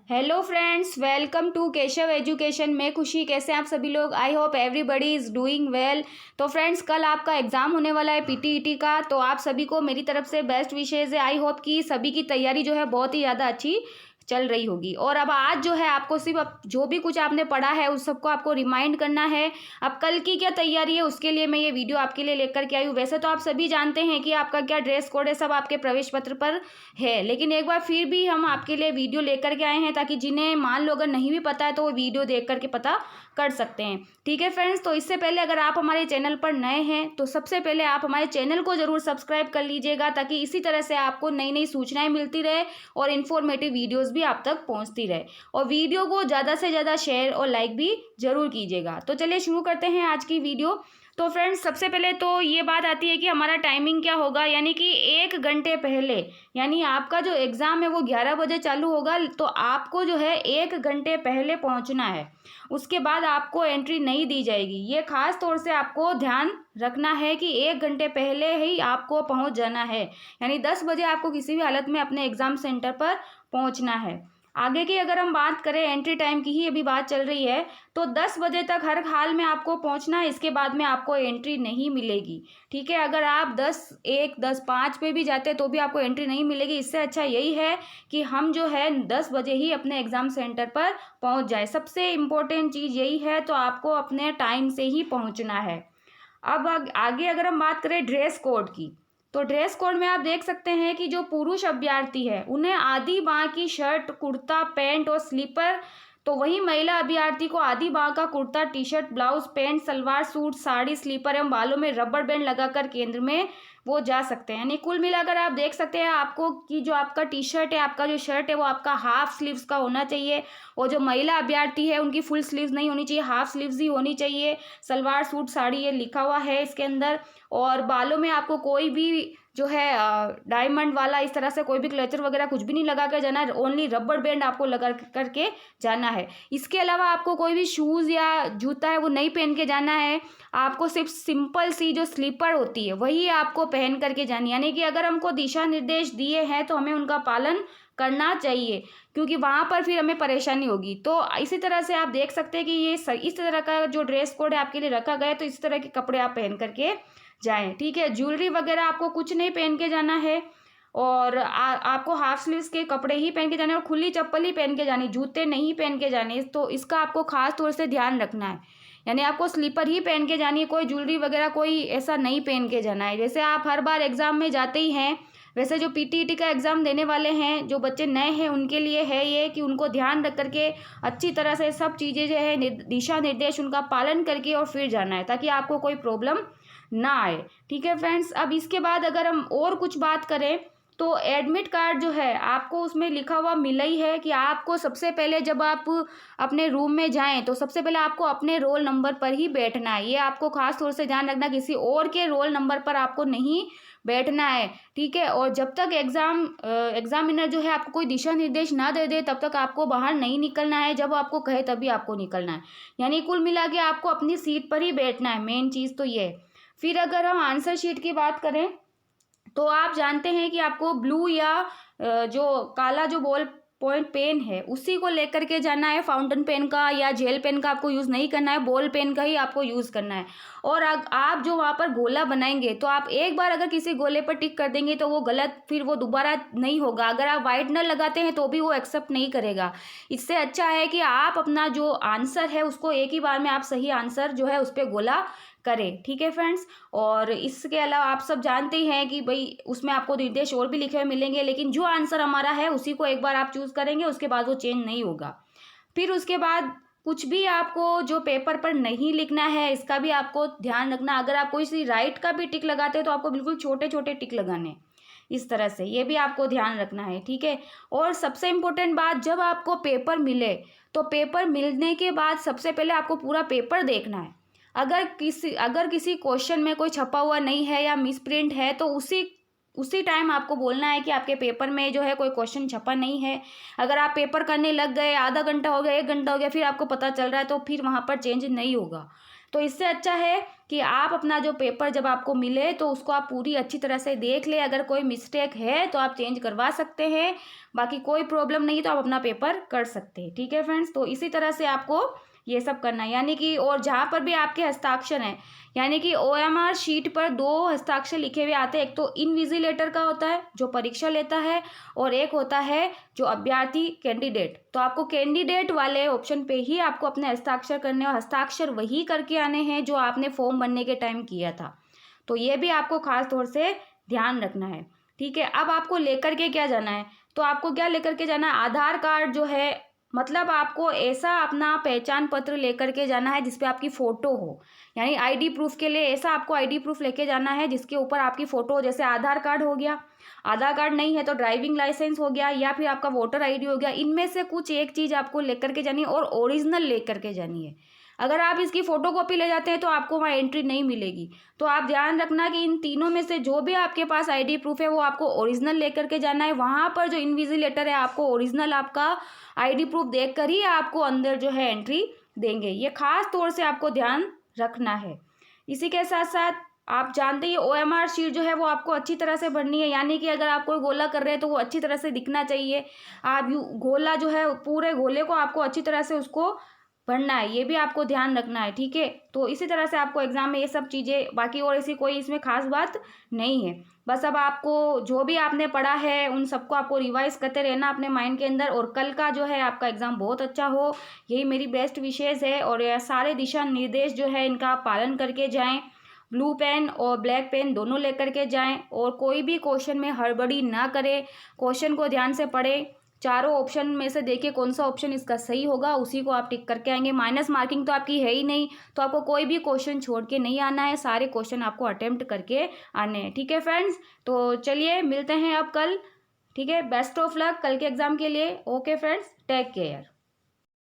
Hello friends, welcome to Keshav education. मैं खुशी, कैसे हैं आप सभी लोग। I hope everybody is doing well. तो फ्रेंड्स, कल आपका एग्ज़ाम होने वाला है पीटीईटी का, तो आप सभी को मेरी तरफ से बेस्ट विशेज़ है। आई होप कि सभी की तैयारी जो है बहुत ही ज़्यादा अच्छी चल रही होगी। और अब आज जो है आपको सिर्फ अब जो भी कुछ आपने पढ़ा है उस सबको आपको रिमाइंड करना है। अब कल की क्या तैयारी है उसके लिए मैं ये वीडियो आपके लिए लेकर के आई हूँ। वैसे तो आप सभी जानते हैं कि आपका क्या ड्रेस कोड है, सब आपके प्रवेश पत्र पर है, लेकिन एक बार फिर भी हम आपके लिए वीडियो लेकर के आए हैं ताकि जिन्हें मान लो अगर नहीं भी पता है तो वो वीडियो देख करके पता कर सकते हैं। ठीक है फ्रेंड्स, तो इससे पहले अगर आप हमारे चैनल पर नए हैं तो सबसे पहले आप हमारे चैनल को जरूर सब्सक्राइब कर लीजिएगा ताकि इसी तरह से आपको नई नई सूचनाएं मिलती रहे और इन्फॉर्मेटिव वीडियोस भी आप तक पहुंचती रहे। और वीडियो को ज़्यादा से ज़्यादा शेयर और लाइक भी जरूर कीजिएगा। तो चलिए शुरू करते हैं आज की वीडियो। तो फ्रेंड्स, सबसे पहले तो ये बात आती है कि हमारा टाइमिंग क्या होगा, यानी कि 1 घंटे पहले, यानी आपका जो एग्ज़ाम है वो 11 बजे चालू होगा, तो आपको जो है 1 घंटे पहले पहुंचना है। उसके बाद आपको एंट्री नहीं दी जाएगी। ये खास तौर से आपको ध्यान रखना है कि 1 घंटे पहले ही आपको पहुंच जाना है, यानी 10 बजे आपको किसी भी हालत में अपने एग्ज़ाम सेंटर पर पहुंचना है। आगे की अगर हम बात करें, एंट्री टाइम की ही अभी बात चल रही है, तो 10 बजे तक हर हाल में आपको पहुंचना है। इसके बाद में आपको एंट्री नहीं मिलेगी। ठीक है, अगर आप 10:01, 10:05 पे भी जाते हैं तो भी आपको एंट्री नहीं मिलेगी। इससे अच्छा यही है कि हम जो है 10 बजे ही अपने एग्ज़ाम सेंटर पर पहुंच जाए। सबसे इम्पोर्टेंट चीज़ यही है, तो आपको अपने टाइम से ही पहुंचना है। अब आगे अगर हम बात करें ड्रेस कोड की, तो ड्रेस कोड में आप देख सकते हैं कि जो पुरुष अभ्यर्थी है उन्हें आधी बांह की शर्ट, कुर्ता, पैंट और स्लीपर, तो वही महिला अभ्यर्थी को आधी बांह का kurta, T shirt, blouse, pant, salwar suit, sari, slipper एवं बालों में रबर बैंड लगाकर केंद्र में वो जा सकते हैं। यानी कुल मिलाकर आप देख सकते हैं आपको कि जो आपका टी शर्ट है, आपका जो शर्ट है वो आपका हाफ स्लीव्स का होना चाहिए, और जो महिला अभ्यर्थी है उनकी फुल स्लीव्स नहीं होनी चाहिए, हाफ स्लीव्स ही होनी चाहिए। सलवार सूट, साड़ी ये लिखा हुआ है इसके अंदर। और बालों में आपको कोई भी जो है डायमंड वाला इस तरह से कोई भी क्लचर वगैरह कुछ भी नहीं लगा कर जाना है, ओनली रबर बैंड आपको लगा करके जाना है। इसके अलावा आपको कोई भी शूज़ या जूता है वो नहीं पहन के जाना है। आपको सिर्फ सिंपल सी जो स्लीपर होती है वही आपको पहन करके जानी, यानी कि अगर हमको दिशा निर्देश दिए हैं तो हमें उनका पालन करना चाहिए, क्योंकि वहाँ पर फिर हमें परेशानी होगी। तो इसी तरह से आप देख सकते हैं कि ये इस तरह का जो ड्रेस कोड है आपके लिए रखा गया है, तो इस तरह के कपड़े आप पहन करके जाएं। ठीक है, ज्वेलरी वगैरह आपको कुछ नहीं पहन के जाना है, और आपको हाफ स्लीव्स के कपड़े ही पहन के जाने और खुली चप्पल ही पहन के जानी, जूते नहीं पहन के जाने। तो इसका आपको खास तौर से ध्यान रखना है, यानी आपको स्लीपर ही पहन के जानी है, कोई ज्वेलरी वगैरह कोई ऐसा नहीं पहन के जाना है। जैसे आप हर बार एग्जाम में जाते ही हैं, वैसे जो पीटीईटी का एग्ज़ाम देने वाले हैं, जो बच्चे नए हैं उनके लिए है ये कि उनको ध्यान रख करके अच्छी तरह से सब चीज़ें जो है दिशा निर्देश उनका पालन करके और फिर जाना है, ताकि आपको कोई प्रॉब्लम ना आए। ठीक है फ्रेंड्स, अब इसके बाद अगर हम और कुछ बात करें, तो एडमिट कार्ड जो है आपको उसमें लिखा हुआ मिला ही है कि आपको सबसे पहले जब आप अपने रूम में जाएं तो सबसे पहले आपको अपने रोल नंबर पर ही बैठना है। ये आपको खास तौर से ध्यान रखना, किसी और के रोल नंबर पर आपको नहीं बैठना है। ठीक है, और जब तक एग्जामिनर जो है आपको कोई दिशा निर्देश ना दे दे तब तक आपको बाहर नहीं निकलना है, जब आपको कहे तभी आपको निकलना है। यानी कुल मिला के आपको अपनी सीट पर ही बैठना है, मेन चीज़ तो ये है। फिर अगर हम आंसर शीट की बात करें, तो आप जानते हैं कि आपको ब्लू या जो काला जो बॉल पॉइंट पेन है उसी को लेकर के जाना है। फाउंटेन पेन का या जेल पेन का आपको यूज़ नहीं करना है, बॉल पेन का ही आपको यूज़ करना है। और आप जो वहाँ पर गोला बनाएंगे तो आप एक बार अगर किसी गोले पर टिक कर देंगे तो वो गलत, फिर वो दोबारा नहीं होगा। अगर आप वाइटनर लगाते हैं तो भी वो एक्सेप्ट नहीं करेगा। इससे अच्छा है कि आप अपना जो आंसर है उसको एक ही बार में आप सही आंसर जो है उस पर गोला करें। ठीक है फ्रेंड्स, और इसके अलावा आप सब जानते ही हैं कि भाई उसमें आपको निर्देश और भी लिखे हुए मिलेंगे, लेकिन जो आंसर हमारा है उसी को एक बार आप चूज़ करेंगे, उसके बाद वो चेंज नहीं होगा। फिर उसके बाद कुछ भी आपको जो पेपर पर नहीं लिखना है इसका भी आपको ध्यान रखना। अगर आप कोई सी राइट का भी टिक लगाते हैं तो आपको बिल्कुल छोटे छोटे टिक लगाने, इस तरह से ये भी आपको ध्यान रखना है। ठीक है, और सबसे इम्पोर्टेंट बात, जब आपको पेपर मिले तो पेपर मिलने के बाद सबसे पहले आपको पूरा पेपर देखना है। अगर किसी क्वेश्चन में कोई छपा हुआ नहीं है या मिसप्रिंट है तो उसी टाइम आपको बोलना है कि आपके पेपर में जो है कोई क्वेश्चन छपा नहीं है। अगर आप पेपर करने लग गए, आधा घंटा हो गया, 1 घंटा हो गया, फिर आपको पता चल रहा है, तो फिर वहाँ पर चेंज नहीं होगा। तो इससे अच्छा है कि आप अपना जो पेपर जब आपको मिले तो उसको आप पूरी अच्छी तरह से देख ले। अगर कोई मिस्टेक है तो आप चेंज करवा सकते हैं, बाकी कोई प्रॉब्लम नहीं तो आप अपना पेपर कर सकते हैं। ठीक है फ्रेंड्स, तो इसी तरह से आपको ये सब करना है, यानी कि और जहाँ पर भी आपके हस्ताक्षर हैं, यानी कि OMR शीट पर 2 हस्ताक्षर लिखे हुए आते हैं। एक तो इनविजिलेटर का होता है जो परीक्षा लेता है, और एक होता है जो अभ्यर्थी कैंडिडेट। तो आपको कैंडिडेट वाले ऑप्शन पे ही आपको अपने हस्ताक्षर करने, और हस्ताक्षर वही करके आने हैं जो आपने फॉर्म भरने के टाइम किया था। तो ये भी आपको खास तौर से ध्यान रखना है। ठीक है, अब आपको लेकर के क्या जाना है, तो आपको क्या लेकर के जाना है, आधार कार्ड जो है, मतलब आपको ऐसा अपना पहचान पत्र लेकर के जाना है जिसपे आपकी फ़ोटो हो, यानी आईडी प्रूफ के लिए ऐसा आपको आईडी प्रूफ लेके जाना है जिसके ऊपर आपकी फ़ोटो हो। जैसे आधार कार्ड हो गया, आधार कार्ड नहीं है तो ड्राइविंग लाइसेंस हो गया, या फिर आपका वोटर आईडी हो गया। इनमें से कुछ एक चीज़ आपको लेकर के जानी है, और ओरिजिनल लेकर के जानी है। अगर आप इसकी फ़ोटोकॉपी ले जाते हैं तो आपको वहाँ एंट्री नहीं मिलेगी। तो आप ध्यान रखना कि इन तीनों में से जो भी आपके पास आईडी प्रूफ है वो आपको ओरिजिनल लेकर के जाना है। वहाँ पर जो इन्विजिलेटर है आपको ओरिजिनल आपका आईडी प्रूफ देख कर ही आपको अंदर जो है एंट्री देंगे। ये खास तौर से आपको ध्यान रखना है। इसी के साथ साथ आप जानते ही OMR शीट जो है वो आपको अच्छी तरह से भरनी है, यानी कि अगर आप कोई गोला कर रहे हैं तो वो अच्छी तरह से दिखना चाहिए। आप गोला जो है पूरे गोले को आपको अच्छी तरह से उसको भरना है, ये भी आपको ध्यान रखना है। ठीक है, तो इसी तरह से आपको एग्जाम में ये सब चीज़ें, बाकी और ऐसी कोई इसमें खास बात नहीं है। बस अब आपको जो भी आपने पढ़ा है उन सबको आपको रिवाइज करते रहना अपने माइंड के अंदर, और कल का जो है आपका एग्ज़ाम बहुत अच्छा हो, यही मेरी बेस्ट विशेज़ है। और यह सारे दिशा निर्देश जो है इनका आप पालन करके जाएं। ब्लू पेन और ब्लैक पेन दोनों लेकर के जाएं, और कोई भी क्वेश्चन में हड़बड़ी ना करें, क्वेश्चन को ध्यान से पढ़ें। चारों ऑप्शन में से देखिए कौन सा ऑप्शन इसका सही होगा, उसी को आप टिक करके आएंगे। माइनस मार्किंग तो आपकी है ही नहीं, तो आपको कोई भी क्वेश्चन छोड़ के नहीं आना है, सारे क्वेश्चन आपको अटेम्प्ट करके आने हैं। ठीक है फ्रेंड्स, तो चलिए मिलते हैं अब कल। ठीक है, बेस्ट ऑफ लक कल के एग्ज़ाम के लिए। Okay friends, take care.